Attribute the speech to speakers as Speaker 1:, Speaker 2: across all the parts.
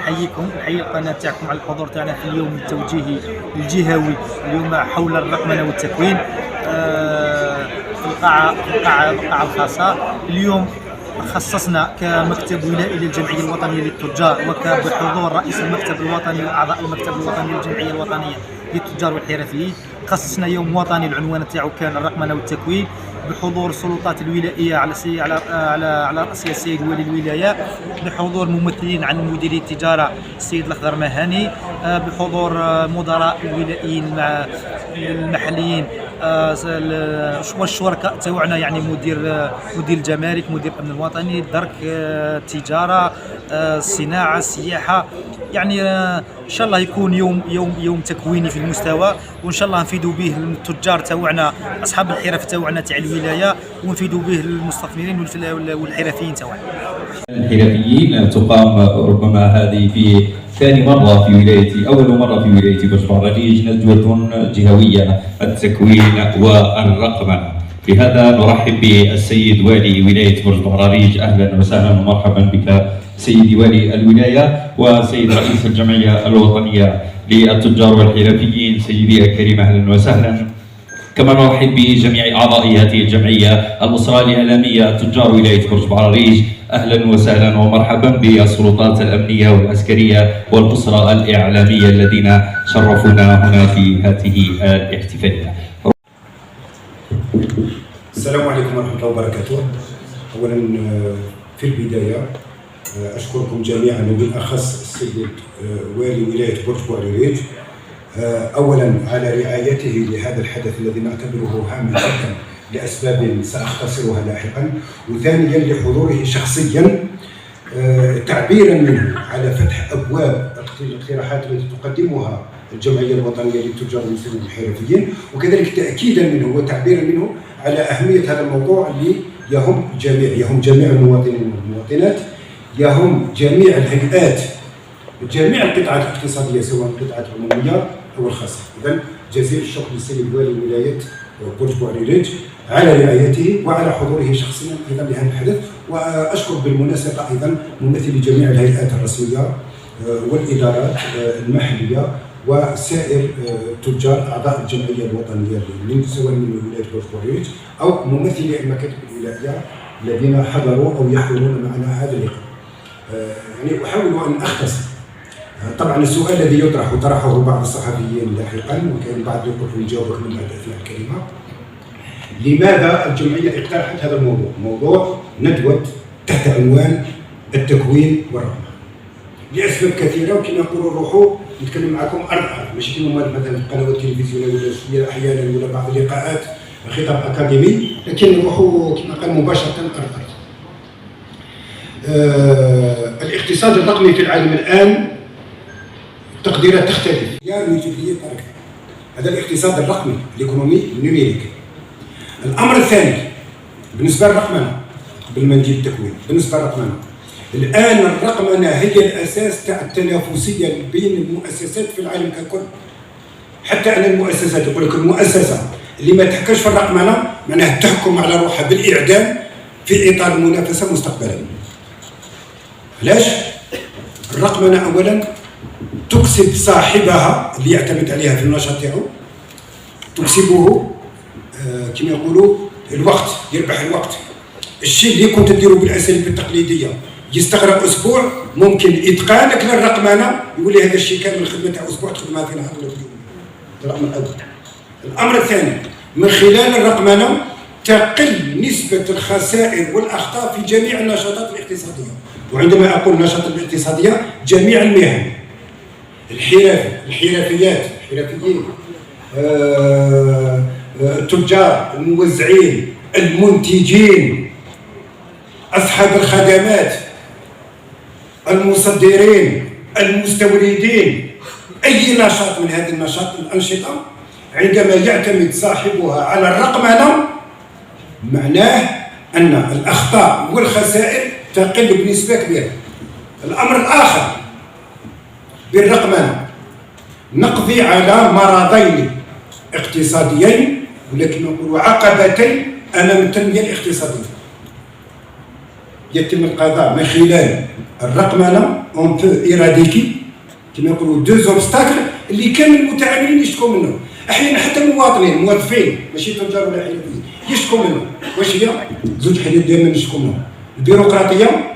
Speaker 1: نحييكم، نحيي القناه تاعكم على الحضور تاعنا في اليوم التوجيهي الجهوي اليوم حول الرقمنه والتكوين في القاعه الخاصه. اليوم خصصنا كمكتب ولائي للجمعيه الوطنيه للتجار وبحضور رئيس المكتب الوطني واعضاء المكتب الوطني للجمعيه الوطنيه للتجار والحرفيين، خصصنا يوم وطني العنوان تاعو كان الرقمنه والتكوين بحضور السلطات الولائيه على رأسها السيد ولي الولايه، بحضور ممثلين عن مديريه التجاره السيد الأخضر مهاني، بحضور مدراء الولائيين مع المحليين والشركاء تاعنا، يعني مدير الجمارك، مدير الامن الوطني، الدرك، التجاره، الصناعه، السياحه. يعني ان شاء الله يكون يوم تكويني في المستوى، وان شاء الله نفيدوا به التجار تاعنا اصحاب الحرف تاعنا تاع الولايه، ونفيدوا به المستثمرين والحرفيين تاعنا.
Speaker 2: الحرفيين تقام ربما هذه في ثاني مرة في ولاية، أول مرة في ولاية برج بعرجيج ندوة جهوية التكوين والرقمنة. بهذا نرحب بالسيد والي ولاية برج بعرجيج. أهلا وسهلا ومرحبا بك سيدي والي الولاية وسيد رئيس الجمعية الوطنية للتجار والحرفيين سيدي الكريم، أهلا وسهلا. كما نرحب بجميع أعضاء هذه الجمعية، الأسرة الإعلامية تجار ولاية برج بعرجيج، أهلا وسهلا ومرحبا بالسلطات الأمنية والعسكرية والأسرة الإعلامية الذين شرفونا هنا في هذه الاحتفالية.
Speaker 3: السلام عليكم ورحمة الله وبركاته. أولا في البداية أشكركم جميعا وبالأخص السيد والي ولاية برج بعرجيج أولا على رعايته لهذا الحدث الذي نعتبره هاما جدا لأسباب سأختصرها لاحقا، وثانيا لحضوره شخصيا تعبيرا منه على فتح أبواب الاقتراحات التي تقدمها الجمعية الوطنية للتجار والمسلمين والحرفيين، وكذلك تأكيدا منه وتعبيرا منه على أهمية هذا الموضوع اللي يهم جميع المواطنين والمواطنات، يهم جميع الهيئات، جميع القطاعات الاقتصادية سواء القطاعات العمومية أو الخاصة. إذن جزيل الشكر للسيد والي ولاية برج بعرجيج على رعايته وعلى حضوره شخصيا ايضا لهذا الحدث. واشكر بالمناسبه ايضا ممثلي جميع الهيئات الرسميه والادارات المحليه وسائر تجار اعضاء الجمعيه الوطنيه سواء من ولايه برج بعرجيج او ممثلي المكاتب الولائيه الذين حضروا او يحضرون معنا هذا اللقاء. يعني احاول ان اختصر. طبعا السؤال الذي يطرح وطرحه بعض الصحفيين لاحقا، وكان البعض يقول يجاوبك من بعد اثناء الكلمه، لماذا الجمعيه اقترحت هذا الموضوع؟ موضوع ندوه تحت عنوان التكوين والرقمنه. لاسباب كثيره، وكما نقولوا روحوا نتكلم معكم ارض ماشي كما مثلا في القنوات التلفزيونيه ولا شويه احيانا ولا بعض اللقاءات خطاب اكاديمي، لكن نروحوا كما قال مباشره ارض. الاقتصاد الرقمي في العالم الان تقديرات تختلف. هذا الاقتصاد الرقمي، الايكونومي النيميريك. الامر الثاني بالنسبه للرقمنه، قبل ما نجي التكوين، بالنسبه للرقمنه الان الرقمنه هي الاساس تاع التنافسيه بين المؤسسات في العالم ككل. حتى ان المؤسسات يقول لك المؤسسه اللي ما تحكمش في الرقمنه معناها تحكم على روحها بالاعدام في اطار المنافسه مستقبلا. علاش؟ الرقمنه اولا تكسب صاحبها اللي يعتمد عليها في النشاط تاعو، تكسبه كما يقولوا الوقت، يربح الوقت. الشيء اللي كنت تديره بالاساليب التقليديه يستغرق اسبوع، ممكن اتقانك للرقمنه يولي هذا الشيء كامل الخدمه تاع اسبوع تخدمها في نهار ولا في يوم. الرقم الاول. الامر الثاني، من خلال الرقمنه تقل نسبه الخسائر والاخطاء في جميع النشاطات الاقتصاديه، وعندما اقول النشاطات الاقتصاديه جميع المهن، الحرفيات، الحرفيين، التجار، الموزعين، المنتجين، أصحاب الخدمات، المصدرين، المستوردين. أي نشاط من هذه الأنشطة عندما يعتمد صاحبها على الرقمنة معناه أن الأخطاء والخسائر تقل بنسبة كبيرة. الأمر الآخر بالرقمنة نقضي على مرضين اقتصاديين، ولكن نقول عقبتين امام التنميه الاقتصاديه. يتم القضاء من خلال الرقمنه اون بو ايراديكي كما يقولوا دو زوبستاكل اللي كامل المتعاملين يشتكوا منه. احيانا حتى المواطنين موظفين ماشي تجار ولا حرفيين يشتكوا منه. واش هي؟ زوج حاجات دائما نشتكوا منهم، البيروقراطيه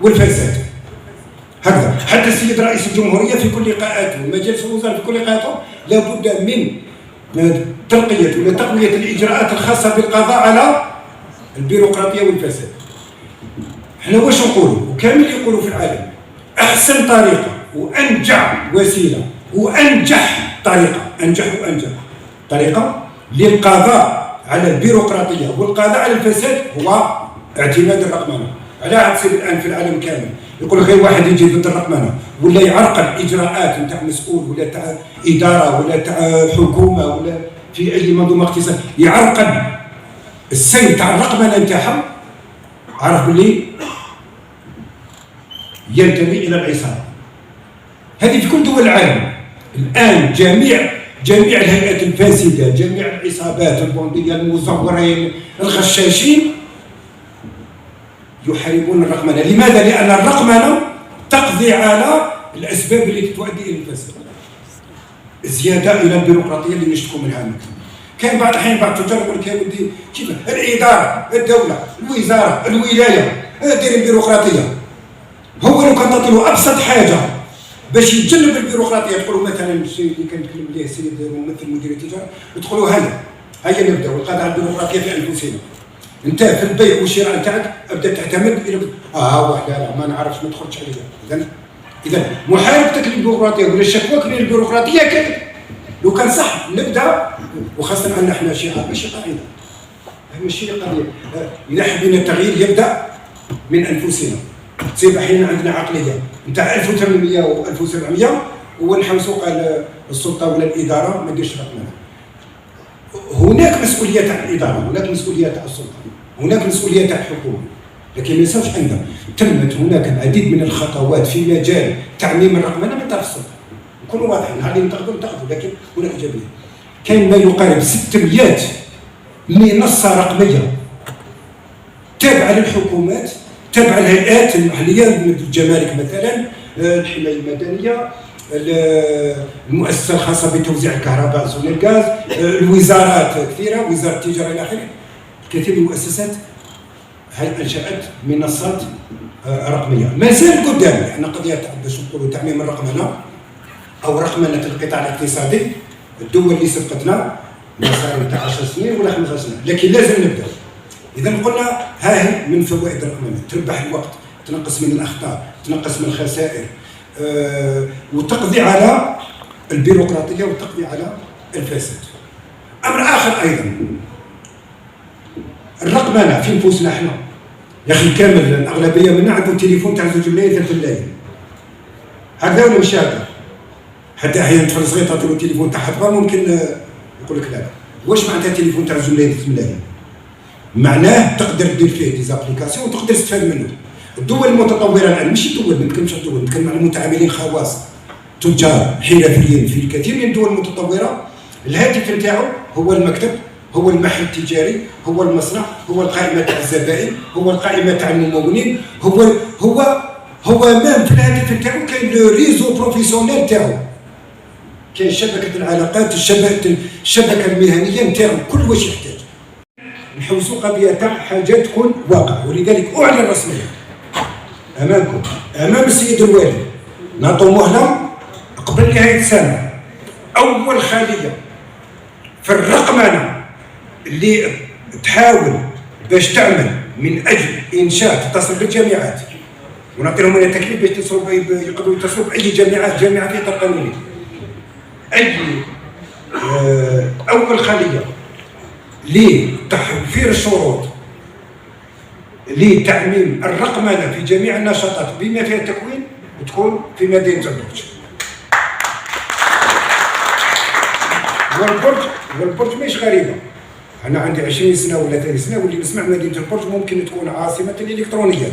Speaker 3: والفساد. هكذا حتى السيد رئيس الجمهوريه في كل لقاءاته ومجالس الوزراء في كل لقاءاته لابد من ترقيه ولا تقويه الاجراءات الخاصه بالقضاء على البيروقراطيه والفساد. احنا واش نقولوا وكامل يقولوا في العالم احسن طريقه وانجع وسيله وانجح طريقه للقضاء على البيروقراطيه والقضاء على الفساد هو اعتماد الرقمنه. على تصير الان في العالم كامل يقول غير واحد يجي ضد الرقمنه ولا يعرقل اجراءات نتاع مسؤول ولا تاع اداره ولا تاع حكومه ولا في اي منظومه اقتصاديه يعرقل السير تاع الرقمنه نتاعها، عرف باللي ينتمي الى العصابه. هذه في كل دول العالم الان. جميع الهيئات الفاسده، جميع العصابات البونديه، المزورين، الغشاشين يحاربون الرقمنه. لماذا؟ لان الرقمنه تقضي على الاسباب التي تؤدي الى الفساد. زياده الى البيروقراطيه اللي نشتكوا منها مثلا. كاين بعض الاحيان بعض التجار يقول لك يا ودي كيف الاداره، الدوله، الوزاره، الولايه دايرين بيروقراطيه. هو لو كان تعطي له ابسط حاجه باش يتجنب البيروقراطيه، تقولوا مثلا الشيء اللي كنتكلم عليه السيد ممثل مدير التجاره، تقولوا هيا نبداو القضاء على البيروقراطيه في انفسنا. انت في البيع والشراء نتاعك ابدا تعتمد الى لا ما نعرفش ما تدخلش عليها. اذا محاربتك للبيروقراطيه ولا شكواك للبيروقراطيه كذب. لو كان صح نبدا، وخاصه ان احنا شعار ماشي قاعده، ماشي قضيه. اذا حبينا التغيير يبدا من انفسنا. تصيب احيانا عندنا عقليه نتاع 1800 و 1700 ونحوسوا قال السلطه ولا الاداره ما ديرش رقمنه. هناك مسؤوليه تاع الاداره، هناك مسؤوليه تاع السلطه، هناك مسؤوليه تاع الحكومه، لكن ما ينساوش ان تمت هناك العديد من الخطوات في مجال تعميم الرقمنه من طرف السلطه. نكونوا واضحين، هذه نقدروا لكن هناك ايجابيه. كاين ما يقارب 600 منصه رقميه تابعه للحكومات، تابعه للهيئات المحليه مثل الجمارك مثلا، الحمايه المدنيه، المؤسسه الخاصه بتوزيع الكهرباء زون الغاز، الوزارات كثيره، وزاره التجاره الى اخره. كثير من المؤسسات انشات منصات رقميه. مازال قدام احنا قضيه باش نقولوا تعميم الرقمنه او رقمنه القطاع الاقتصادي. الدول اللي سبقتنا مسار نتاع 10 سنين ولا 15 سنه، لكن لازم نبدا. اذا قلنا هاهي من فوائد الرقمنه، تربح الوقت، تنقص من الاخطاء، تنقص من الخسائر، وتقضي على البيروقراطيه وتقضي على الفساد. امر اخر ايضا الرقمنه في نفوسنا احنا. يا اخي كامل الاغلبيه منا عندهم تليفون تاع 2 ملايين 3 ملايين. هكذا ولا مش هكذا؟ حتى احيانا طفل صغير تعطي له تليفون تاع حطبه ممكن يقول لك لا. واش معناتها تليفون تاع 2 ملايين 3 ملايين؟ معناه تقدر دير فيه ديزابليكاسيون وتقدر تستفاد منه. الدول المتطوره الان ماشي الدول، ما نتكلمش على الدول، نتكلم على المتعاملين خواص، تجار، حرفيين. في الكثير من الدول المتطوره الهاتف نتاعو هو المكتب، هو المحل التجاري، هو المصنع، هو القائمه تاع الزبائن، هو القائمه تاع الممولين، هو مام في الهاتف نتاعو كاين لو ريزو بروفيسيونيل تاعو، كاين شبكه العلاقات، الشبكه المهنيه نتاعو، كل واش يحتاج. نحوسوا قضيه تاع حاجات تكون واقع، ولذلك اعلن رسميا امامكم امام السيد الوالي نعطوا مهله قبل نهايه السنه اول خاليه في الرقمنه اللي تحاول باش تعمل من اجل انشاء تتصل بالجامعات، ونعطي لهم التكليف باش يقدروا يتصلوا باي جامعه في اطار قانوني. اي اول خاليه لتوفير الشروط لتعميم الرقمنه في جميع النشاطات بما فيها التكوين تكون في مدينه البرج. والبرج مش غريبه، انا عندي 20 سنه ولا 30 سنه واللي نسمع مدينه البرج ممكن تكون عاصمه الالكترونيات.